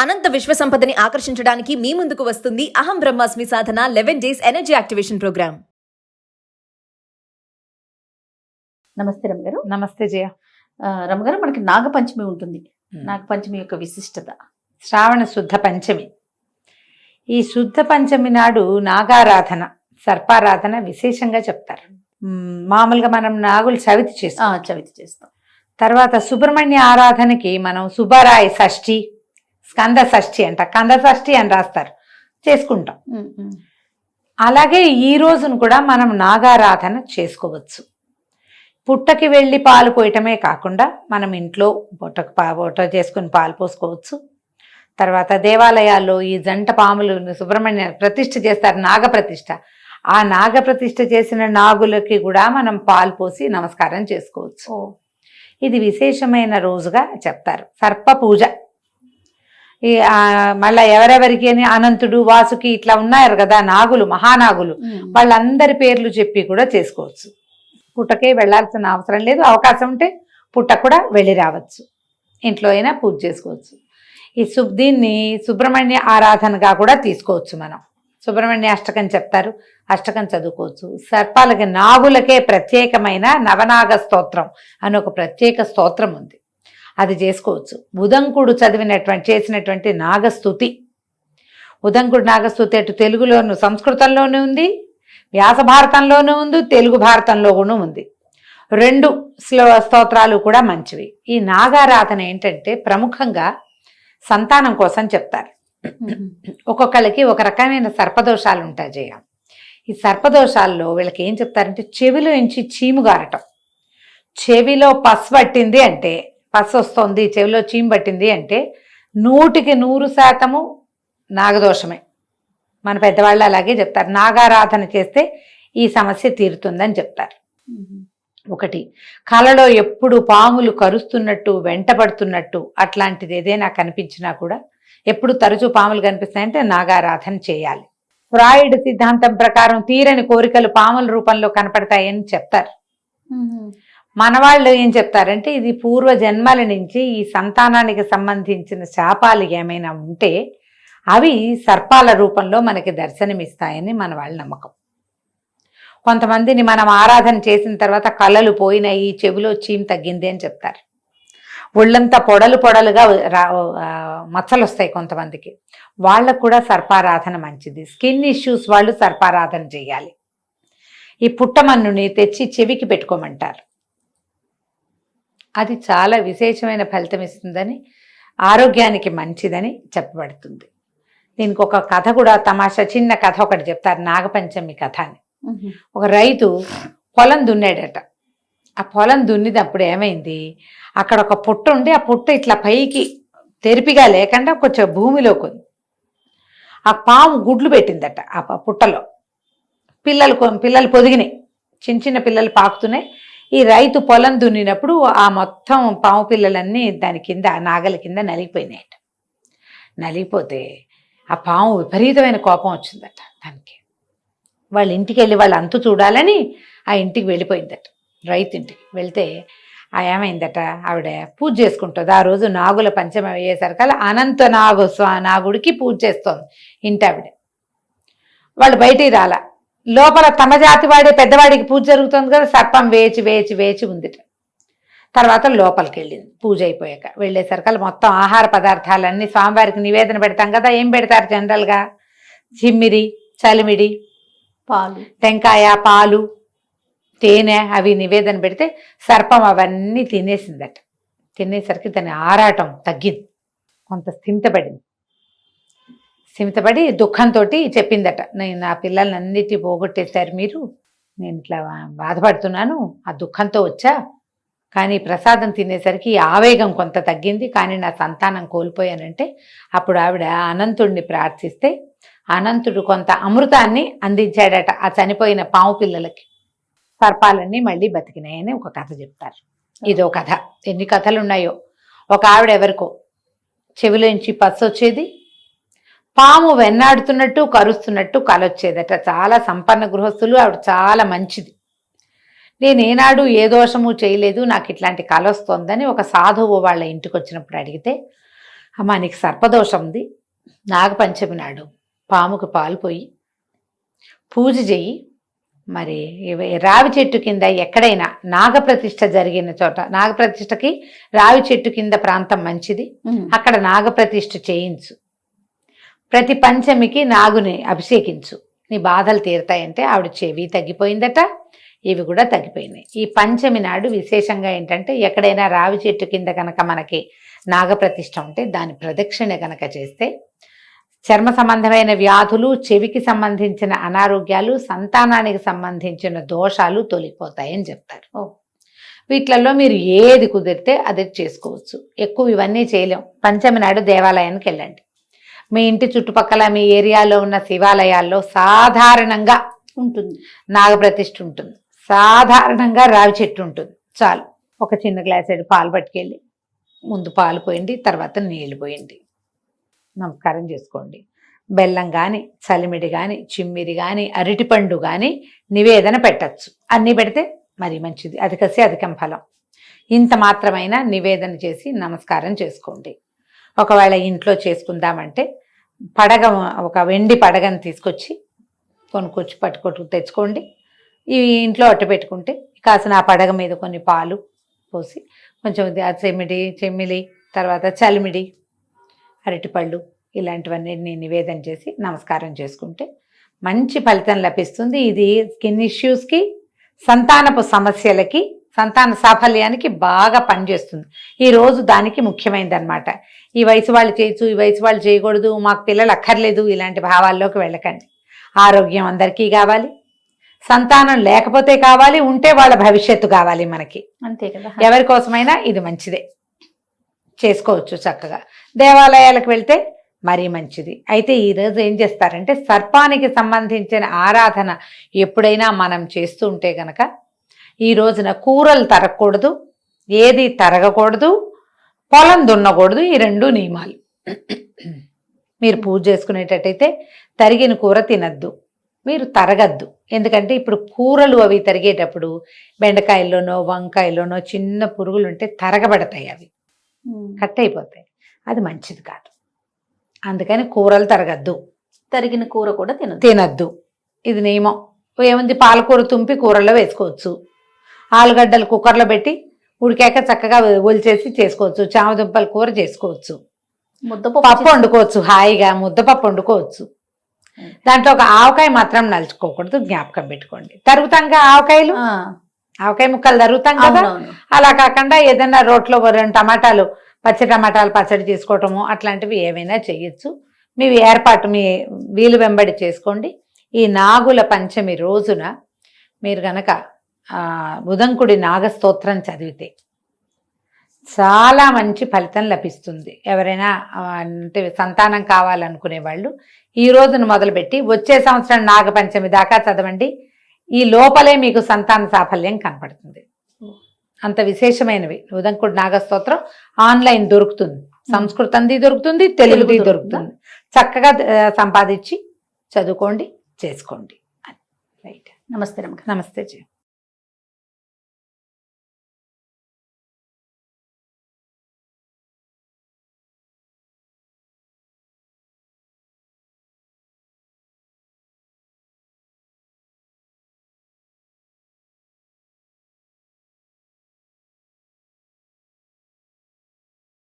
అనంత విశ్వ సంపదని ఆకర్షించడానికి మీ ముందుకు వస్తుంది అహం బ్రహ్మాస్మి సాధన 11 డేస్ ఎనర్జీ యాక్టివేషన్ ప్రోగ్రామ్. నమస్తే రమగారు. నమస్తే జయ. రమగారు, మనకి నాగపంచమి ఉంటుంది. నాగపంచమి యొక్క విశిష్టత. శ్రావణ శుద్ధ పంచమి. ఈ శుద్ధ పంచమి నాడు నాగారాధన, సర్పారాధన విశేషంగా చెప్తారు. మామూలుగా మనం నాగులు చవితి చేస్తాం. చవితి చేస్తాం. తర్వాత సుబ్రహ్మణ్య ఆరాధనకి మనం సుబ్బరాయ షష్ఠి, స్కంద షష్ఠి అంట, కంద షష్ఠి అని రాస్తారు, చేసుకుంటాం. అలాగే ఈ రోజును కూడా మనం నాగారాధన చేసుకోవచ్చు. పుట్టకి వెళ్ళి పాలు పోయటమే కాకుండా మనం ఇంట్లో బొట్ట చేసుకుని పాలు పోసుకోవచ్చు. తర్వాత దేవాలయాల్లో ఈ జంట పాములు సుబ్రహ్మణ్య ప్రతిష్ఠ చేస్తారు, నాగప్రతిష్ఠ. ఆ నాగప్రతిష్ఠ చేసిన నాగులకి కూడా మనం పాలు పోసి నమస్కారం చేసుకోవచ్చు. ఇది విశేషమైన రోజుగా చెప్తారు. సర్ప పూజ మళ్ళా ఎవరెవరికి అని అనంతుడు, వాసుకి ఇట్లా ఉన్నారు కదా నాగులు, మహానాగులు, వాళ్ళందరి పేర్లు చెప్పి కూడా చేసుకోవచ్చు. పుట్టకే వెళ్లాల్సిన అవసరం లేదు. అవకాశం ఉంటే పుట్ట కూడా వెళ్ళి రావచ్చు, ఇంట్లో అయినా పూజ చేసుకోవచ్చు. దీన్ని సుబ్రహ్మణ్య ఆరాధనగా కూడా తీసుకోవచ్చు. మనం సుబ్రహ్మణ్య అష్టకం చెప్తారు, అష్టకం చదువుకోవచ్చు. సర్పాలకి, నాగులకే ప్రత్యేకమైన నవనాగ స్తోత్రం అని ఒక ప్రత్యేక స్తోత్రం ఉంది, అది చేసుకోవచ్చు. ఉదంకుడు చేసినటువంటి నాగస్తుతి, ఉదంకుడు నాగస్తుతి అటు తెలుగులోను సంస్కృతంలోనూ ఉంది, వ్యాస భారతంలోనూ ఉంది, తెలుగు భారతంలో కూడా ఉంది. రెండు స్తోత్రాలు కూడా మంచివి. ఈ నాగారాధన ఏంటంటే ప్రముఖంగా సంతానం కోసం చెప్తారు. ఒక్కొక్కరికి ఒక రకమైన సర్పదోషాలు ఉంటాయి జయ. ఈ సర్పదోషాల్లో వీళ్ళకి ఏం చెప్తారంటే చెవిలో నుంచి చీము గారటం, చెవిలో పసు పట్టింది అంటే, పసు వస్తుంది, చెవిలో చీము పట్టింది అంటే 100% నాగదోషమే. మన పెద్దవాళ్ళు అలాగే చెప్తారు. నాగారాధన చేస్తే ఈ సమస్య తీరుతుందని చెప్తారు. ఒకటి, కలలో ఎప్పుడు పాములు కరుస్తున్నట్టు, వెంటబడుతున్నట్టు అట్లాంటిది ఏదైనా కనిపించినా కూడా, ఎప్పుడు తరచూ పాములు కనిపిస్తాయంటే నాగారాధన చేయాలి. ఫ్రాయిడ్ సిద్ధాంతం ప్రకారం తీరని కోరికలు పాముల రూపంలో కనపడతాయని చెప్తారు. మన వాళ్ళు ఏం చెప్తారంటే ఇది పూర్వ జన్మల నుంచి ఈ సంతానానికి సంబంధించిన శాపాలు ఏమైనా ఉంటే అవి సర్పాల రూపంలో మనకి దర్శనమిస్తాయని మన వాళ్ళ నమ్మకం. కొంతమందిని మనం ఆరాధన చేసిన తర్వాత కళ్ళలు పోయినాయి, చెవిలో చీమ్ తగ్గింది అని చెప్తారు. ఒళ్ళంతా పొడలుగా మచ్చలు వస్తాయి కొంతమందికి, వాళ్ళకు కూడా సర్పారాధన మంచిది. స్కిన్ ఇష్యూస్ వాళ్ళు సర్పారాధన చేయాలి. ఈ పుట్టమన్నుని తెచ్చి చెవికి పెట్టుకోమంటారు, అది చాలా విశేషమైన ఫలితం ఇస్తుందని, ఆరోగ్యానికి మంచిదని చెప్పబడుతుంది. దీనికి ఒక కథ కూడా, తమాషా చిన్న కథ ఒకటి చెప్తారు, నాగపంచమి కథ అని. ఒక రైతు పొలం దున్నాడట. ఆ పొలం దున్నినప్పుడు ఏమైంది, అక్కడ ఒక పుట్ట ఉండి, ఆ పుట్ట ఇట్లా పైకి తెరిపిగా లేకుండా కొంచెం భూమిలోకి ఉంది. ఆ పాము గుడ్లు పెట్టిందట ఆ పుట్టలో. పిల్లలు పొదిగినాయి, చిన్న పిల్లలు పాకుతున్నాయి. ఈ రైతు పొలం దున్నినప్పుడు ఆ మొత్తం పాము పిల్లలన్నీ దాని కింద, నాగల కింద నలిగిపోయినాయట. నలిగిపోతే ఆ పాము విపరీతమైన కోపం వచ్చిందట దానికి. వాళ్ళ ఇంటికి వెళ్ళి వాళ్ళ అంతు చూడాలని ఆ ఇంటికి వెళ్ళిపోయిందట. రైతు ఇంటికి వెళ్తే ఏమైందట, ఆవిడ పూజ చేసుకుంటుంది. ఆ రోజు నాగుల పంచమి అయ్యేసరికల్లా అనంత నాగుడికి పూజ చేస్తోంది ఇంటి ఆవిడ. వాళ్ళు బయటికి రాల, లోపల తమ జాతి వాడే పెద్దవాడికి పూజ జరుగుతుంది కదా, సర్పం వేచి ఉందిట. తర్వాత లోపలికి వెళ్ళింది పూజ అయిపోయాక. వెళ్ళేసరికల్లా మొత్తం ఆహార పదార్థాలన్నీ స్వామివారికి నివేదన పెడతాం కదా, ఏం పెడతారు జనరల్గా, చిమ్మిరి, చలిమిడి, పాలు, టెంకాయ, పాలు, తేనె అవి నివేదన పెడితే సర్పం అవన్నీ తినేసిందట. తినేసరికి దాని ఆరాటం తగ్గింది, కొంత స్థిమితపడి దుఃఖంతో చెప్పిందట, నేను నా పిల్లల్ని అన్నిటి పోగొట్టేశారు మీరు, నేను ఇట్లా బాధపడుతున్నాను, ఆ దుఃఖంతో వచ్చా, కానీ ప్రసాదం తినేసరికి ఆవేగం కొంత తగ్గింది, కానీ నా సంతానం కోల్పోయానంటే అప్పుడు ఆవిడ అనంతుడిని ప్రార్థిస్తే అనంతుడు కొంత అమృతాన్ని అందించాడట ఆ చనిపోయిన పాము పిల్లలకి. సర్పాలన్నీ మళ్ళీ బతికినాయని ఒక కథ చెప్తారు. ఇదో కథ, ఎన్ని కథలు ఉన్నాయో. ఒక ఆవిడ ఎవరికో చెవిలోంచి పస్సు వచ్చేది, పాము వెన్నాడుతున్నట్టు కరుస్తున్నట్టు కలొచ్చేదట. చాలా సంపన్న గృహస్థులు, ఆవిడ చాలా మంచిది. నేనేనాడు ఏ దోషము చేయలేదు, నాకు ఇట్లాంటి కల వస్తోందని ఒక సాధువు వాళ్ళ ఇంటికి వచ్చినప్పుడు అడిగితే అమ్మా నీకు సర్పదోషం ఉంది, నాగపంచమి నాడు పాముకు పాలు పోయి పూజ చెయ్యి. మరి రావి చెట్టు కింద ఎక్కడైనా నాగప్రతిష్ఠ జరిగిన చోట, నాగప్రతిష్ఠకి రావి చెట్టు కింద ప్రాంతం మంచిది, అక్కడ నాగప్రతిష్ఠ చేయించు. ప్రతి పంచమికి నాగుని అభిషేకించు, నీ బాధలు తీరుతాయంటే ఆవిడ చెవి తగ్గిపోయిందట, ఇవి కూడా తగ్గిపోయినాయి. ఈ పంచమి నాడు విశేషంగా ఏంటంటే ఎక్కడైనా రావి చెట్టు కింద కనుక మనకి నాగప్రతిష్ఠ ఉంటే దాని ప్రదక్షిణ కనుక చేస్తే చర్మ సంబంధమైన వ్యాధులు, చెవికి సంబంధించిన అనారోగ్యాలు, సంతానానికి సంబంధించిన దోషాలు తొలగిపోతాయని చెప్తారు. వీటిలలో మీరు ఏది కుదిరితే అది చేసుకోవచ్చు. ఎక్కువ ఇవన్నీ చేయలేం. పంచమి నాడు దేవాలయానికి వెళ్ళండి. మీ ఇంటి చుట్టుపక్కల మీ ఏరియాలో ఉన్న శివాలయాల్లో సాధారణంగా ఉంటుంది, నాగప్రతిష్ఠ ఉంటుంది, సాధారణంగా రావి చెట్టు ఉంటుంది. చాలు, ఒక చిన్న గ్లాసెడు పాలు పట్టుకెళ్ళి ముందు పాలు పోయండి, తర్వాత నీళ్లు పోయండి, నమస్కారం చేసుకోండి. బెల్లం కానీ, చలిమిడి కానీ, చిమ్మిరి కానీ, అరటిపండు కానీ నివేదన పెట్టచ్చు. అన్నీ పెడితే మరి మంచిది, అధికసి అధికం ఫలం. ఇంత మాత్రమైన నివేదన చేసి నమస్కారం చేసుకోండి. ఒకవేళ ఇంట్లో చేసుకుందామంటే పడగ, ఒక వెండి పడగను తీసుకొచ్చి కొనుక్కొచ్చి పట్టుకొట్టు తెచ్చుకోండి. ఇవి ఇంట్లో అట్టు పెట్టుకుంటే కాసిన ఆ పడగ మీద కొన్ని పాలు పోసి కొంచెం చెమ్మిలి, తర్వాత చలిమిడి, అరటిపళ్ళు ఇలాంటివన్నీ నివేదన చేసి నమస్కారం చేసుకుంటే మంచి ఫలితం లభిస్తుంది. ఇది స్కిన్ ఇష్యూస్కి, సంతానపు సమస్యలకి, సంతాన సాఫల్యానికి బాగా పనిచేస్తుంది. ఈరోజు దానికి ముఖ్యమైనది అనమాట. ఈ వయసు వాళ్ళు చేయొచ్చు, ఈ వయసు వాళ్ళు చేయకూడదు, మాకు పిల్లలు అక్కర్లేదు, ఇలాంటి భావాల్లోకి వెళ్ళకండి. ఆరోగ్యం అందరికీ కావాలి, సంతానం లేకపోతే కావాలి, ఉంటే వాళ్ళ భవిష్యత్తు కావాలి మనకి, అంతే కదా. ఎవరి కోసమైనా ఇది మంచిదే, చేసుకోవచ్చు చక్కగా. దేవాలయాలకు వెళ్తే మరీ మంచిది. అయితే ఈరోజు ఏం చేస్తారంటే సర్పానికి సంబంధించిన ఆరాధన ఎప్పుడైనా మనం చేస్తూ ఉంటే కనుక ఈ రోజున కూరలు తరగకూడదు, ఏది తరగకూడదు, పొలం దున్నకూడదు. ఈ 2 నియమాలు. మీరు పూజ చేసుకునేటట్టయితే తరిగిన కూర తినద్దు, మీరు తరగద్దు. ఎందుకంటే ఇప్పుడు కూరలు అవి తరిగేటప్పుడు బెండకాయల్లోనో వంకాయల్లోనో చిన్న పురుగులు ఉంటే తరగబడతాయి, అవి కట్ అయిపోతాయి, అది మంచిది కాదు. అందుకని కూరలు తరగద్దు, తరిగిన కూర కూడా తినద్దు. ఇది నియమం. ఏముంది, పాలకూర తుంపి కూరలో వేసుకోవచ్చు, ఆలుగడ్డలు కుక్కర్లో పెట్టి ఉడికాక చక్కగా ఒలిచేసి చేసుకోవచ్చు, చామదుంపల కూర చేసుకోవచ్చు, పప్పు వండుకోవచ్చు, హాయిగా ముద్దపప్పు వండుకోవచ్చు. దాంట్లో ఒక ఆవకాయ మాత్రం నలుచుకోకూడదు, జ్ఞాపకం పెట్టుకోండి. తరుగుతాంగా ఆవకాయలు, ఆవకాయ ముక్కలు తరుగుతాం కదా, అలా కాకుండా ఏదైనా రోట్లో 2 టమాటాలు, పచ్చి టమాటాలు పచ్చడి చేసుకోవటము అట్లాంటివి ఏమైనా చేయొచ్చు. మీ ఏర్పాటు మీ వీలు వెంబడి చేసుకోండి. ఈ నాగుల పంచమి రోజున మీరు గనక ఉదంకుడి నాగస్తోత్రం చదివితే చాలా మంచి ఫలితం లభిస్తుంది. ఎవరైనా అంటే సంతానం కావాలనుకునే వాళ్ళు ఈ రోజును మొదలుపెట్టి వచ్చే సంవత్సరం నాగపంచమి దాకా చదవండి. ఈ లోపలే మీకు సంతాన సాఫల్యం కనపడుతుంది. అంత విశేషమైనవి. ఉదంకుడి నాగస్తోత్రం ఆన్లైన్ దొరుకుతుంది, సంస్కృతంది దొరుకుతుంది, తెలుగుది దొరుకుతుంది. చక్కగా సంపాదించి చదువుకోండి, చేసుకోండి. రైట్. నమస్తే. నమస్తే జీ.